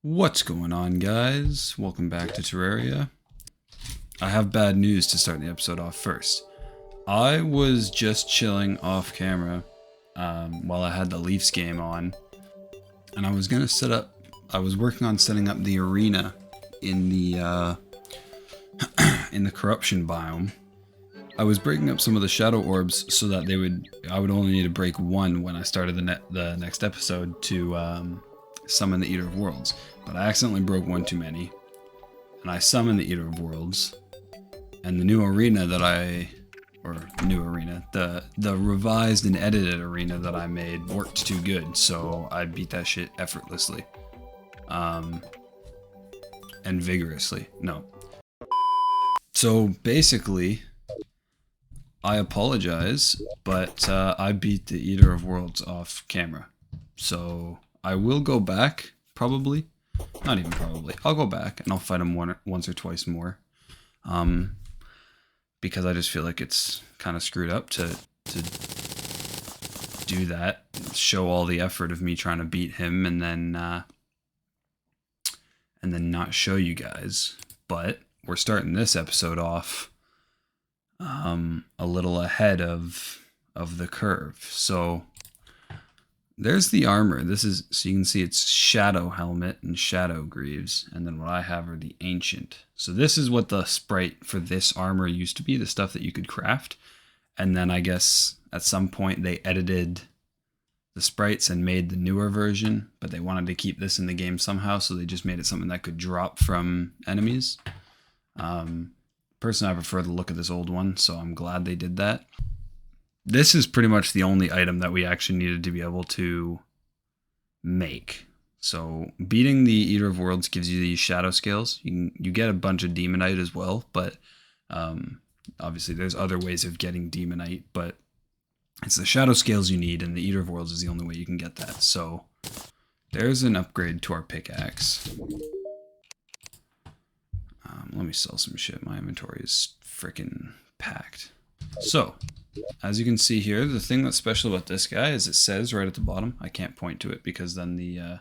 What's going on, guys? Welcome back to Terraria. I have bad news to start the episode off first. I was just chilling off camera while I had the Leafs game on, and I was gonna I was working on setting up the arena in the in the corruption biome. I was breaking up some of the shadow orbs so that I would only need to break one when I started the next episode to summon the Eater of Worlds. But I accidentally broke one too many, and I summoned the Eater of Worlds. And the new arena the revised and edited arena that I made worked too good, so I beat that shit effortlessly. And vigorously. No. So basically, I apologize, but I beat the Eater of Worlds off camera. So I will go back, probably. Not even probably. I'll go back and I'll fight him once or twice more. Because I just feel like it's kind of screwed up to do that. Show all the effort of me trying to beat him and then not show you guys. But we're starting this episode off a little ahead of the curve. So there's the armor. So you can see it's Shadow Helmet and Shadow Greaves, and then what I have are the Ancient. So this is what the sprite for this armor used to be, the stuff that you could craft. And then I guess at some point they edited the sprites and made the newer version, but they wanted to keep this in the game somehow, so they just made it something that could drop from enemies. Personally, I prefer the look of this old one, so I'm glad they did that. This is pretty much the only item that we actually needed to be able to make. So beating the Eater of Worlds gives you these shadow scales. You get a bunch of Demonite as well, but obviously there's other ways of getting Demonite, but it's the shadow scales you need, and the Eater of Worlds is the only way you can get that. So there's an upgrade to our pickaxe. Let me sell some shit. My inventory is freaking packed. So, as you can see here, the thing that's special about this guy is it says right at the bottom, I can't point to it because then the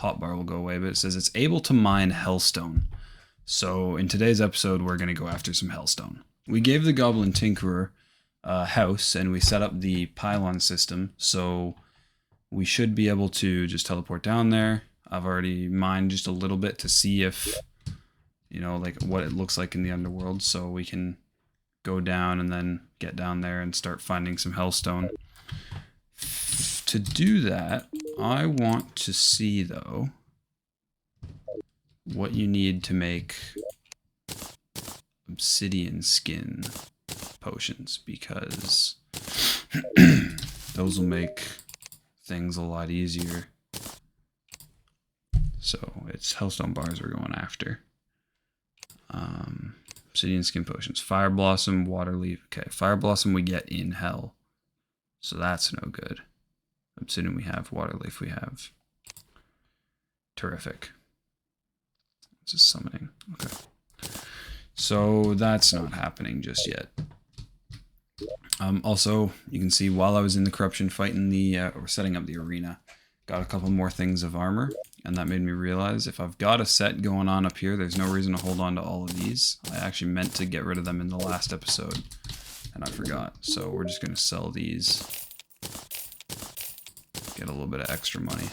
hotbar will go away, but it says it's able to mine hellstone. So in today's episode, we're going to go after some hellstone. We gave the Goblin Tinkerer a house and we set up the pylon system, so we should be able to just teleport down there. I've already mined just a little bit to see if, like what it looks like in the underworld, so we can go down and then get down there and start finding some hellstone. To do that, I want to see, though, what you need to make obsidian skin potions, because those will make things a lot easier. So it's hellstone bars we're going after. Obsidian skin potions. Fire Blossom, Water Leaf. Okay, Fire Blossom we get in hell, so that's no good. Obsidian we have, Water Leaf we have. Terrific. This is summoning. Okay. So that's not happening just yet. Also, you can see while I was in the corruption fighting or setting up the arena, got a couple more things of armor, and that made me realize if I've got a set going on up here, there's no reason to hold on to all of these. I actually meant to get rid of them in the last episode, and I forgot. So we're just going to sell these, get a little bit of extra money.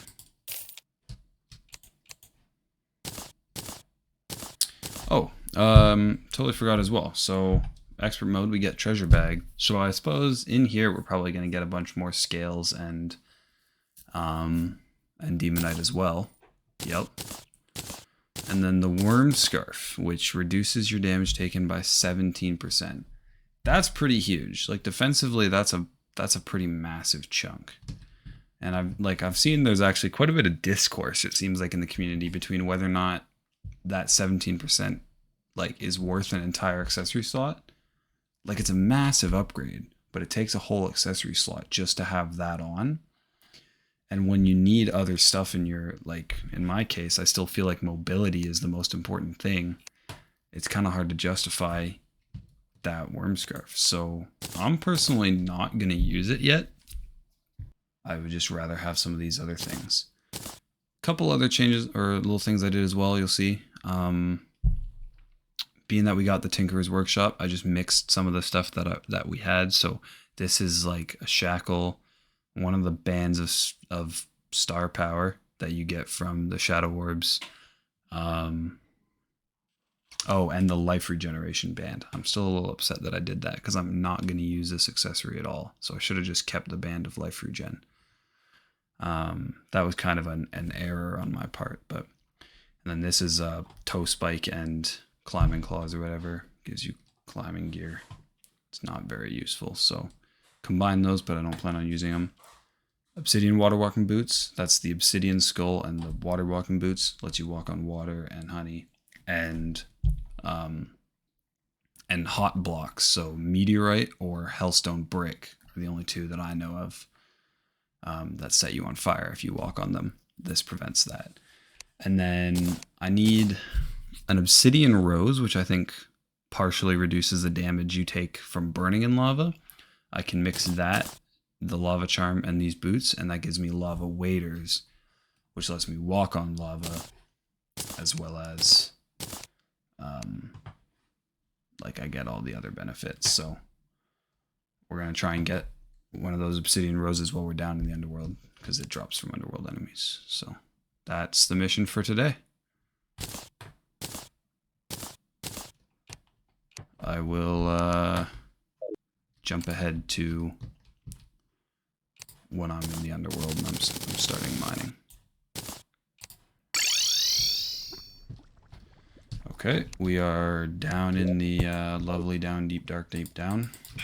Oh, totally forgot as well. So expert mode, we get treasure bag. So I suppose in here we're probably going to get a bunch more scales and Demonite as well. Yep. And then the Worm Scarf, which reduces your damage taken by 17%. That's pretty huge. Like defensively, that's a pretty massive chunk. And I've seen there's actually quite a bit of discourse, it seems like, in the community between whether or not that 17% is worth an entire accessory slot. Like, it's a massive upgrade, but it takes a whole accessory slot just to have that on. And when you need other stuff in your, in my case, I still feel like mobility is the most important thing. It's kind of hard to justify that Worm Scarf. So I'm personally not going to use it yet. I would just rather have some of these other things. couple other changes or little things I did as well, you'll see. Being that we got the Tinkerer's Workshop, I just mixed some of the stuff that we had. So this is like a shackle, one of the bands of star power that you get from the Shadow Orbs. Oh, and the life regeneration band. I'm still a little upset that I did that because I'm not going to use this accessory at all. So I should have just kept the band of life regen. That was kind of an error on my part. But and then this is a toe spike and climbing claws or whatever. Gives you climbing gear. It's not very useful. So combine those, but I don't plan on using them. Obsidian water walking boots. That's the obsidian skull and the water walking boots. Lets you walk on water and honey. And hot blocks, so meteorite or hellstone brick are the only two that I know of that set you on fire if you walk on them. This prevents that. And then I need an obsidian rose, which I think partially reduces the damage you take from burning in lava. I can mix that, the lava charm, and these boots, and that gives me lava waders, which lets me walk on lava as well as like I get all the other benefits. So we're going to try and get one of those obsidian roses while we're down in the underworld because it drops from underworld enemies. So that's the mission for today. I will jump ahead to when I'm in the underworld and I'm starting mining. Okay, we are down in the lovely down, deep, dark, deep down. I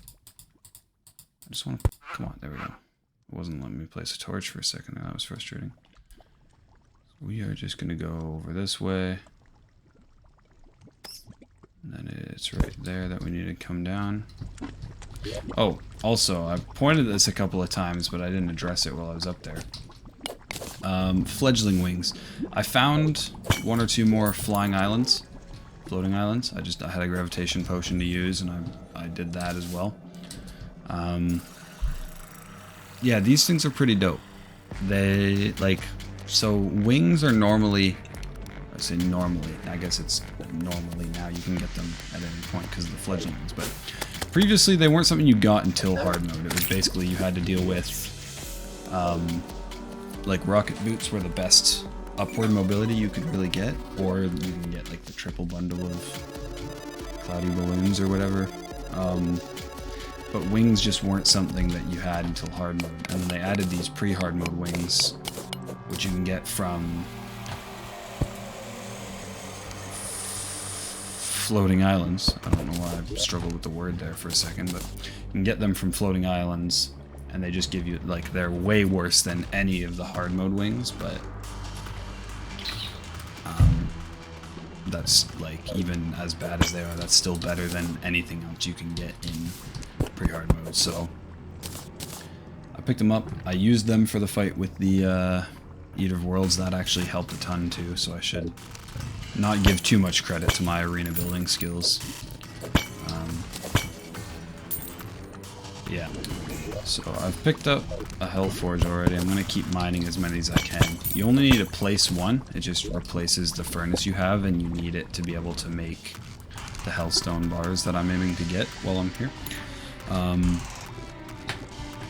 just want to, come on, there we go. It wasn't letting me place a torch for a second, that was frustrating. We are just going to go over this way. And then it's right there that we need to come down. Oh, also, I've pointed this a couple of times, but I didn't address it while I was up there. Fledgling wings. I found one or two more flying islands. Floating islands. I had a gravitation potion to use, and I did that as well. Yeah, these things are pretty dope. They, like, so wings are normally, I say normally, I guess it's normally now you can get them at any point because of the fledgling wings, but previously they weren't something you got until hard mode. It was basically you had to deal with, like rocket boots were the best upward mobility you could really get, or you can get like the triple bundle of cloudy balloons or whatever. But wings just weren't something that you had until hard mode, and then they added these pre-hard mode wings, which you can get from floating islands. I don't know why I struggled with the word there for a second, but you can get them from floating islands, and they just give you, like, they're way worse than any of the hard mode wings, but that's, like, even as bad as they are, that's still better than anything else you can get in pre-hard mode. So I picked them up. I used them for the fight with the Eater of Worlds. That actually helped a ton too, so I should not give too much credit to my arena building skills. Yeah, so I've picked up a Hellforge already. I'm going to keep mining as many as I can. You only need to place one. It just replaces the furnace you have, and you need it to be able to make the Hellstone bars that I'm aiming to get while I'm here.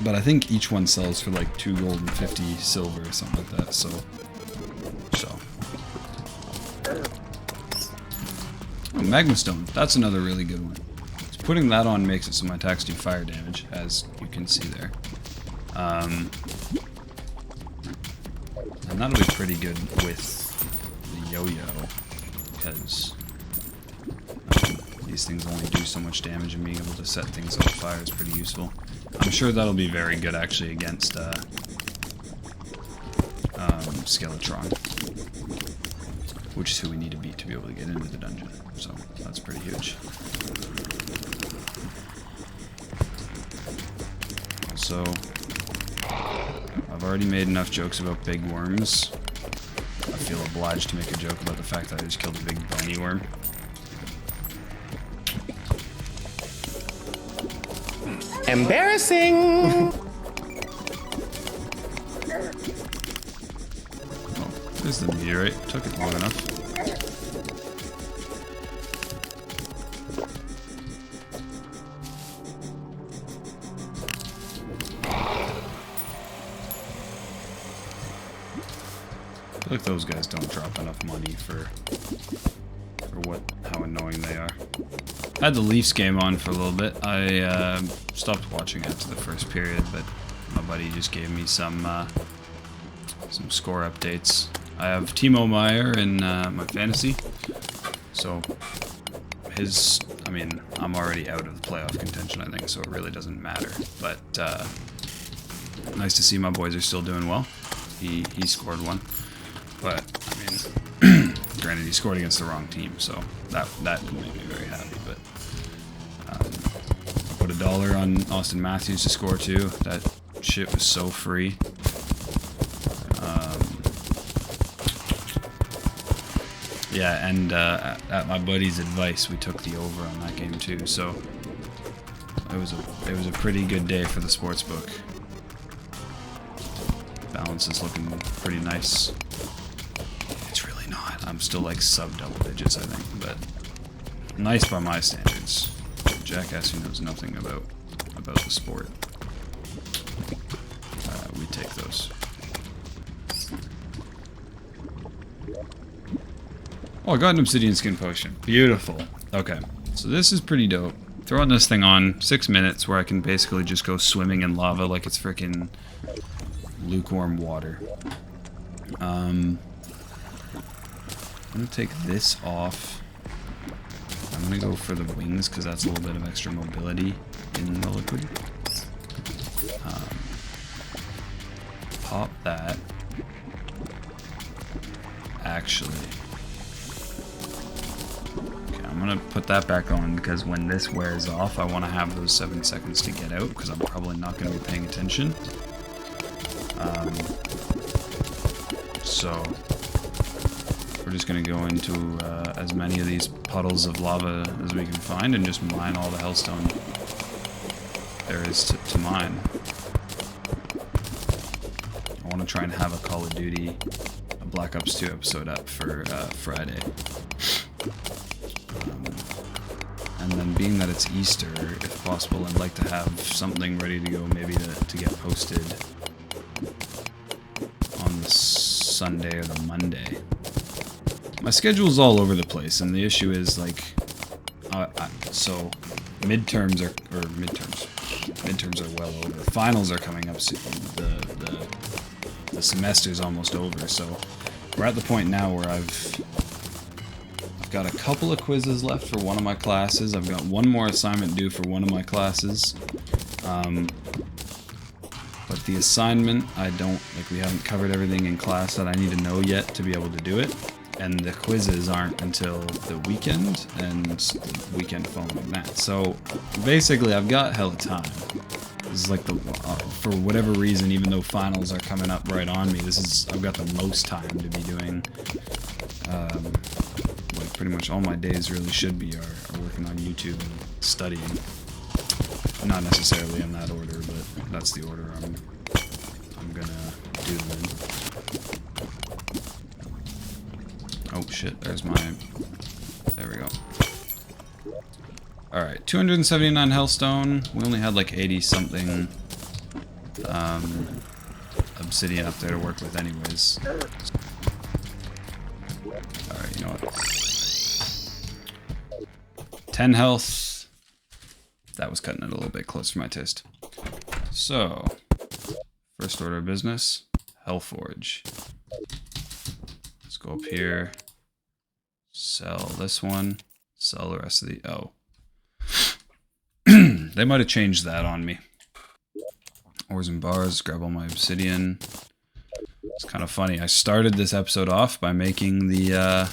But I think each one sells for like 2 gold and 50 silver or something like that, so. Oh, Magma Stone. That's another really good one. So putting that on makes it so my attacks do fire damage, as you can see there. And that'll be pretty good with the yo-yo, because these things only do so much damage, and being able to set things on fire is pretty useful. I'm sure that'll be very good actually against Skeletron, which is who we need to beat to be able to get into the dungeon. So that's pretty huge. Also, I've already made enough jokes about big worms. I feel obliged to make a joke about the fact that I just killed a big bony worm. Embarrassing! Oh, There's the meteorite. Took it long enough. I feel like those guys don't drop enough money for how annoying they are. I had the Leafs game on for a little bit. I stopped watching after the first period, but my buddy just gave me some score updates. I have Timo Meyer in my fantasy, so I mean, I'm already out of the playoff contention, I think, so it really doesn't matter. But nice to see my boys are still doing well. He scored one, but I mean, granted, he scored against the wrong team, so that didn't make me very happy. But I put $1 on Austin Matthews to score too. That shit was so free. Yeah, and at my buddy's advice, we took the over on that game too. So it was a pretty good day for the sportsbook. Balance is looking pretty nice. It's really not. I'm still like sub double digits, I think, but nice by my standards. Jackass who knows nothing about the sport. We take those. Oh, I got an obsidian skin potion. Beautiful. Okay, so this is pretty dope. Throwing this thing on 6 minutes where I can basically just go swimming in lava like it's freaking lukewarm water. I'm gonna take this off. I'm gonna go for the wings because that's a little bit of extra mobility in the liquid. Pop that. Actually, okay, I'm gonna put that back on because when this wears off, I want to have those 7 seconds to get out because I'm probably not going to be paying attention. So we're just going to go into as many of these puddles of lava as we can find and just mine all the hellstone there is to mine. I want to try and have a Call of Duty, a Black Ops 2 episode up for Friday. And then being that it's Easter, if possible, I'd like to have something ready to go, maybe to get posted on the Sunday or the Monday. My schedule's all over the place, and the issue is, like, so midterms are well over. Finals are coming up soon. The semester's almost over, so we're at the point now where I've got a couple of quizzes left for one of my classes. I've got one more assignment due for one of my classes. But the assignment, we haven't covered everything in class that I need to know yet to be able to do it. And the quizzes aren't until the weekend, and the weekend following that. So basically, I've got hella time. This is like for whatever reason, even though finals are coming up right on me, I've got the most time to be doing. Like pretty much all my days really should be are working on YouTube and studying. Not necessarily in that order, but that's the order I'm gonna do them in. Oh shit, there we go. Alright, 279 hellstone. We only had like 80 something obsidian up there to work with anyways. Alright, you know what? 10 health. That was cutting it a little bit close for my taste. So, first order of business, Hellforge. Let's go up here. Sell this one. Sell the rest of the... Oh. They might have changed that on me. Ores and bars. Grab all my obsidian. It's kind of funny. I started this episode off by making the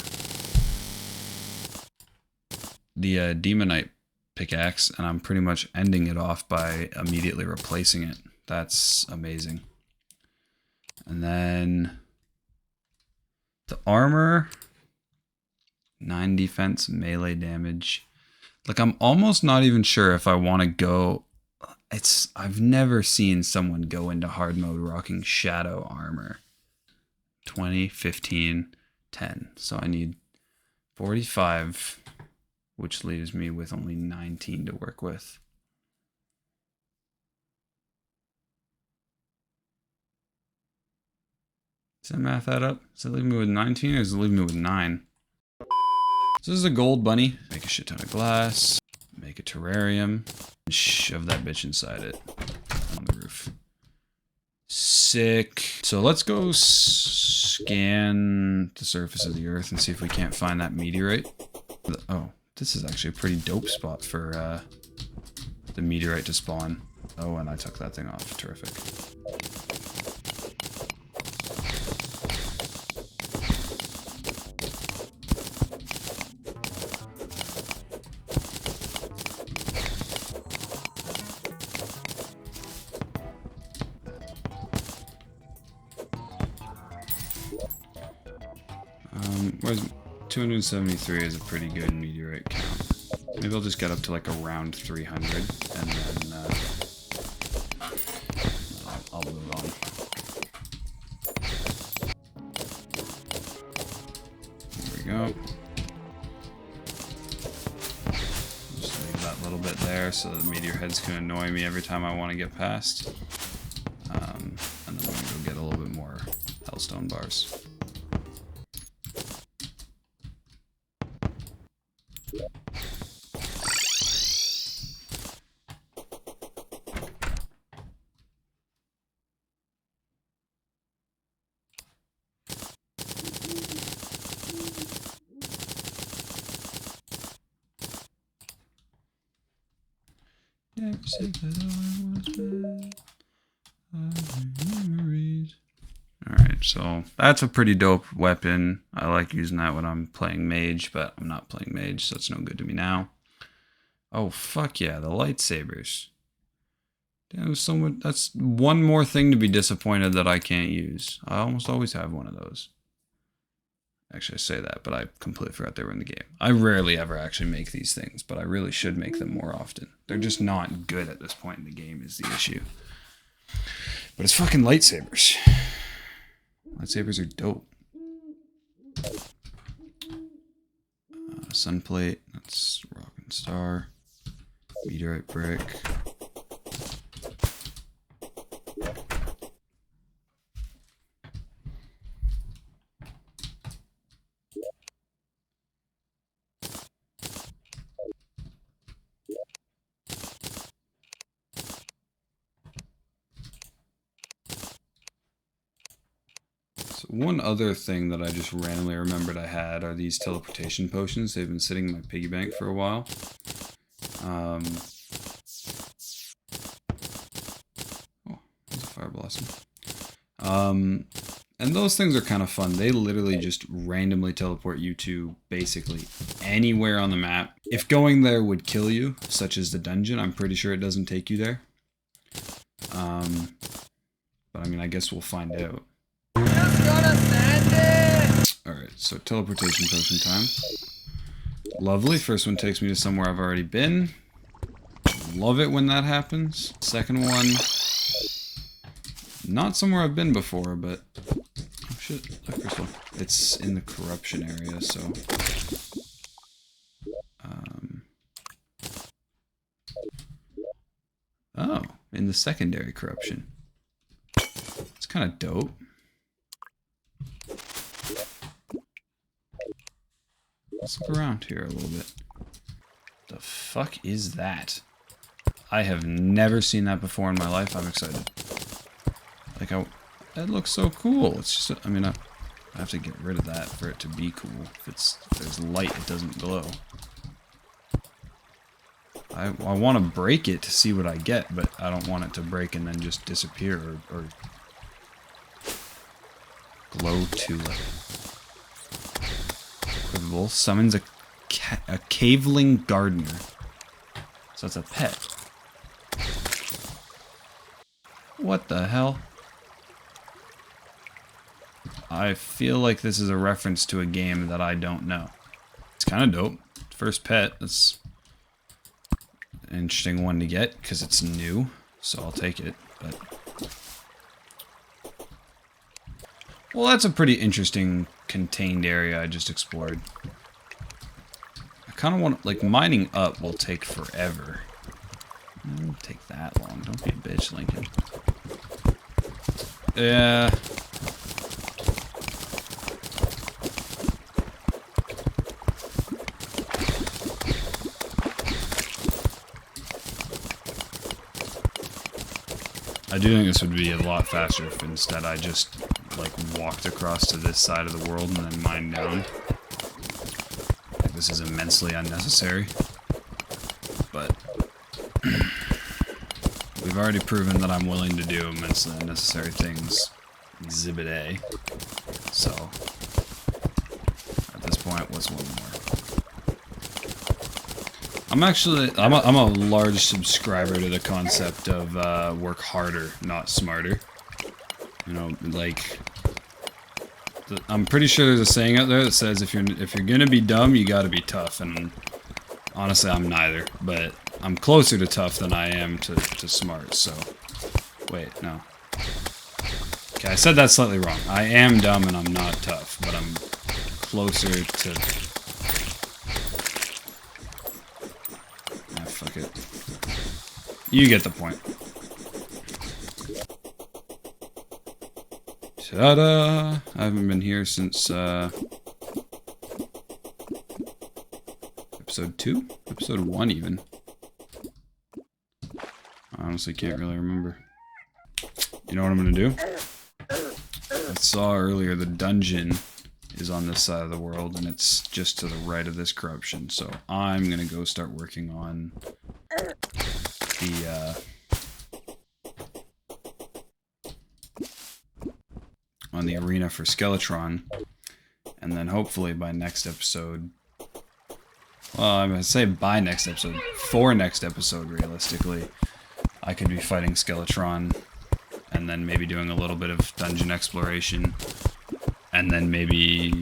Demonite pickaxe, and I'm pretty much ending it off by immediately replacing it. That's amazing. And then the armor, 9 defense, melee damage. Like, I'm almost not even sure if I want to go. I've never seen someone go into hard mode rocking shadow armor. 20, 15, 10. So I need 45, which leaves me with only 19 to work with. Does that math that up? Does it leave me with 19 or does it leave me with 9? So this is a gold bunny. Make a shit ton of glass. Make a terrarium. And shove that bitch inside it. On the roof. Sick. So let's go scan the surface of the earth and see if we can't find that meteorite. Oh, this is actually a pretty dope spot for the meteorite to spawn. Oh, and I took that thing off. Terrific. Where's 273 is a pretty good meteorite count. Maybe I'll just get up to like around 300 and then I'll move on. There we go. Just leave that little bit there so the meteor heads can annoy me every time I want to get past. And then I'm going to go get a little bit more hellstone bars. Never say that all I was bad. Memories. Alright, so that's a pretty dope weapon. I like using that when I'm playing mage, but I'm not playing mage, so it's no good to me now. Oh, fuck yeah, the lightsabers. Damn, someone, that's one more thing to be disappointed that I can't use. I almost always have one of those. Actually, I say that, but I completely forgot they were in the game. I rarely ever actually make these things, but I really should make them more often. They're just not good at this point in the game is the issue. But it's fucking lightsabers. Lightsabers are dope. Sunplate, that's rock and star. Meteorite brick. One other thing that I just randomly remembered I had are these teleportation potions. They've been sitting in my piggy bank for a while. Oh, there's a fire blossom. And those things are kind of fun. They literally just randomly teleport you to basically anywhere on the map. If going there would kill you, such as the dungeon, I'm pretty sure it doesn't take you there. But I mean, I guess we'll find out. Alright, so teleportation potion time. Lovely. First one takes me to somewhere I've already been. Love it when that happens. Second one, not somewhere I've been before, but... Oh shit, a crystal. It's in the corruption area, so... Oh, in the secondary corruption. It's kind of dope. Let's look around here a little bit. The fuck is that? I have never seen that before in my life. I'm excited. Like, that looks so cool. It's just, I mean, I have to get rid of that for it to be cool. If there's light, it doesn't glow. I want to break it to see what I get, but I don't want it to break and then just disappear or glow too late. Equivocal summons a caveling gardener. So it's a pet. What the hell? I feel like this is a reference to a game that I don't know. It's kind of dope. First pet. That's an interesting one to get because it's new. So I'll take it. But Well, that's a pretty interesting contained area I just explored. I kind of want, like, mining up will take forever. It won't take that long. Don't be a bitch, Lincoln. Yeah. I do think this would be a lot faster if instead I just, like, walked across to this side of the world and then mined down. Like, this is immensely unnecessary. But we've already proven that I'm willing to do immensely unnecessary things. Exhibit A. So, at this point, what's one more? I'm a large subscriber to the concept of work harder, not smarter. You know, like, I'm pretty sure there's a saying out there that says if you're gonna be dumb, you gotta be tough, and honestly, I'm neither. But I'm closer to tough than I am to smart. So, wait, no. Okay, I said that slightly wrong. I am dumb and I'm not tough, but I'm closer to. Fuck it. You get the point. Ta-da! I haven't been here since, episode 2? Episode 1, even. I honestly can't really remember. You know what I'm gonna do? I saw earlier the dungeon is on this side of the world, and it's just to the right of this corruption. So I'm gonna go start working on the arena for Skeletron, and then hopefully by next episode. Well, I'm gonna say by next episode. For next episode, realistically, I could be fighting Skeletron, and then maybe doing a little bit of dungeon exploration. And then maybe,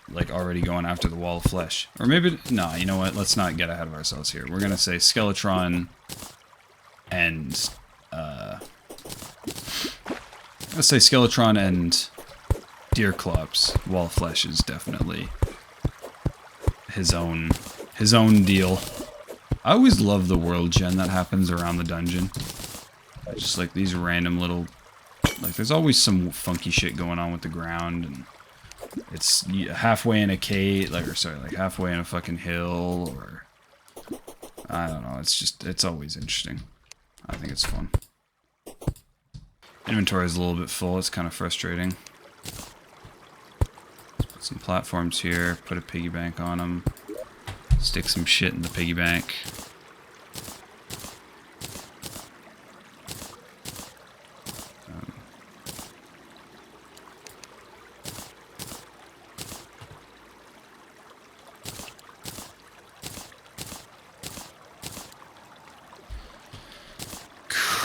like, already going after the Wall of Flesh. Or maybe, no, you know what, let's not get ahead of ourselves here. We're gonna say Skeletron and, let's say Skeletron and Deerclops. Wall of Flesh is definitely his own deal. I always love the world gen that happens around the dungeon. Just like these random little... Like, there's always some funky shit going on with the ground, and it's halfway in a cave, like halfway in a fucking hill, or I don't know. It's just, it's always interesting. I think it's fun. Inventory is a little bit full. It's kind of frustrating. Let's put some platforms here. Put a piggy bank on them. Stick some shit in the piggy bank.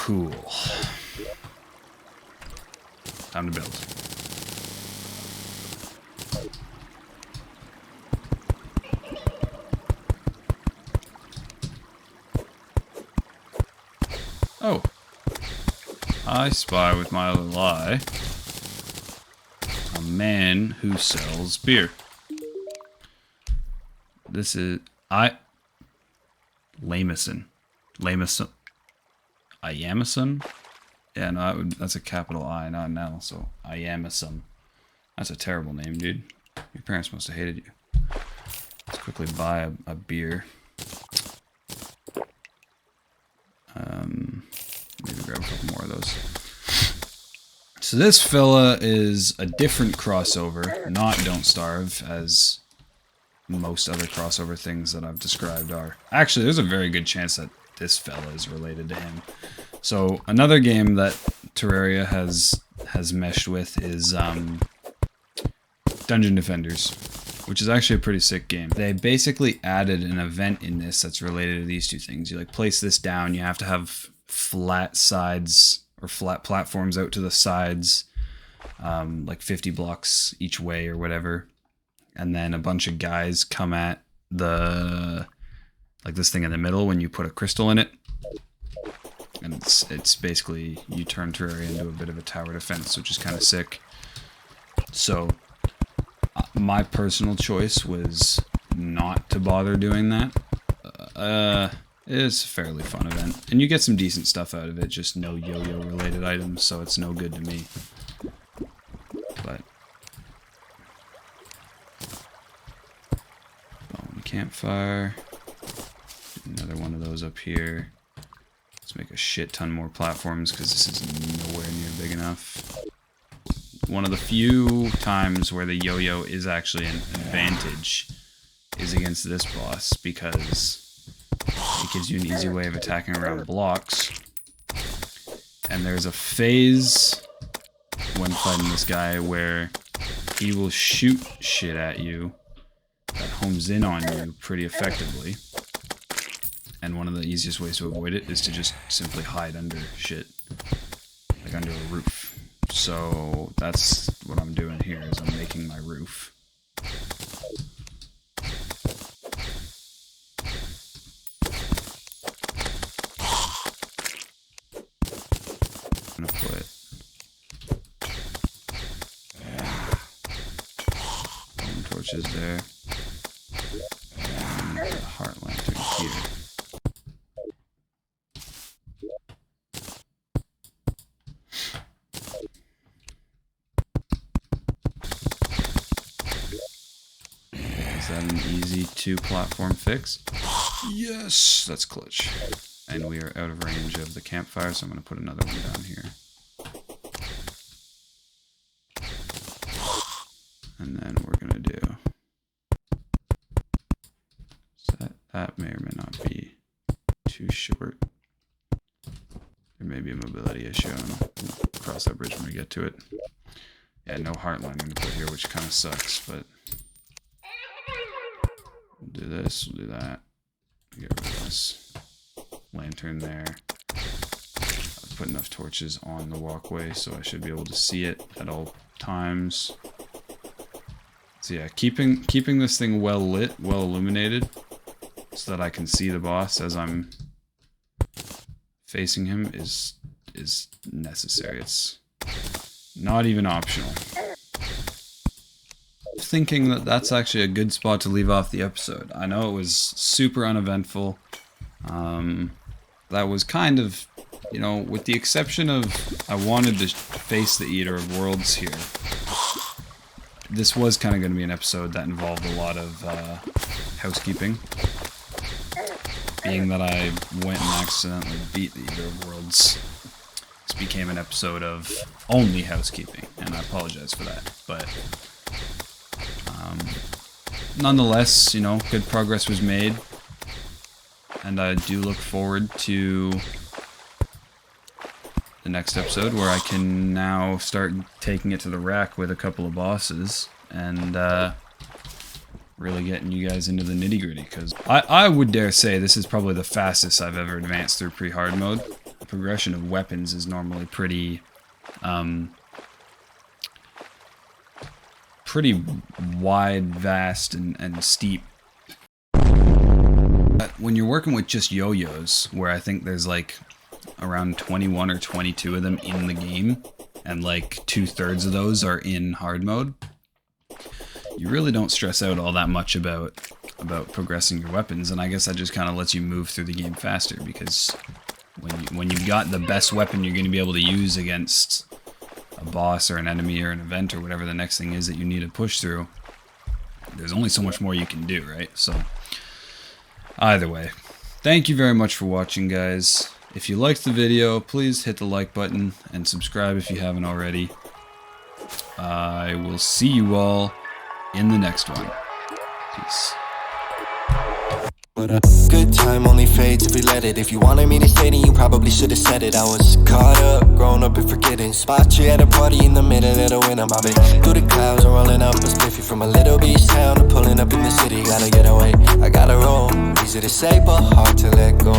Cool. Time to build. Oh. I spy with my little eye a man who sells beer. This is... Lamison. Iamison? Yeah, no, that's a capital I, not an L, so Iamison. That's a terrible name, dude. Your parents must have hated you. Let's quickly buy a beer. Maybe grab a couple more of those. So this fella is a different crossover, not Don't Starve, as most other crossover things that I've described are. Actually, there's a very good chance that this fella is related to him. So another game that Terraria has meshed with is Dungeon Defenders, which is actually a pretty sick game. They basically added an event in this that's related to these two things. You like place this down, you have to have flat sides or flat platforms out to the sides, like 50 blocks each way or whatever. And then a bunch of guys come at the, like this thing in the middle when you put a crystal in it. And it's basically, you turn Terraria into a bit of a tower defense, which is kind of sick. So my personal choice was not to bother doing that. It's a fairly fun event, and you get some decent stuff out of it, just no yo-yo related items, so it's no good to me. But bone campfire, another one of those up here. Let's make a shit ton more platforms because this is nowhere near big enough. One of the few times where the yo-yo is actually an advantage is against this boss, because it gives you an easy way of attacking around blocks. And there's a phase when fighting this guy where he will shoot shit at you that homes in on you pretty effectively. And one of the easiest ways to avoid it is to just simply hide under shit, like under a roof. So that's what I'm doing here, is I'm making my roof. I'm gonna put bone torches there, and a heart lantern here. Is that an easy 2-platform fix? Yes, that's clutch. And we are out of range of the campfire, so I'm going to put another one down here. And then we're going to do... That may or may not be too short. There may be a mobility issue. I don't know. We'll cross that bridge when we get to it. Yeah, no heart lantern to put here, which kind of sucks, but... We'll do this, we'll do that. Get rid of this lantern there. I've put enough torches on the walkway, so I should be able to see it at all times. So yeah, keeping this thing well lit, well illuminated, so that I can see the boss as I'm facing him is necessary. It's not even optional. Thinking that that's actually a good spot to leave off the episode. I know it was super uneventful. That was kind of, you know, with the exception of I wanted to face the Eater of Worlds here. This was kind of going to be an episode that involved a lot of housekeeping. Being that I went and accidentally beat the Eater of Worlds, this became an episode of only housekeeping, and I apologize for that. But nonetheless, you know, good progress was made, and I do look forward to the next episode where I can now start taking it to the rack with a couple of bosses and really getting you guys into the nitty-gritty, because I would dare say this is probably the fastest I've ever advanced through pre-hard mode. The progression of weapons is normally pretty wide, vast, and steep. But when you're working with just yo-yos, where I think there's like around 21 or 22 of them in the game, and like 2/3 of those are in hard mode, you really don't stress out all that much about progressing your weapons, and I guess that just kind of lets you move through the game faster, because when you've got the best weapon you're going to be able to use against a boss or an enemy or an event or whatever the next thing is that you need to push through, there's only so much more you can do, right? So either way, thank you very much for watching, guys. If you liked the video, please hit the like button and subscribe if you haven't already. I will see you all in the next one. Peace. But a good time only fades if we let it. If you wanted me to stay, then you probably should have said it. I was caught up, grown up and forgetting. Spot you at a party in the middle of the winter. Bobbing through the clouds and rolling up a spliffy from a little beach town to pulling up in the city. Gotta get away, I gotta roll. Easy to say but hard to let go.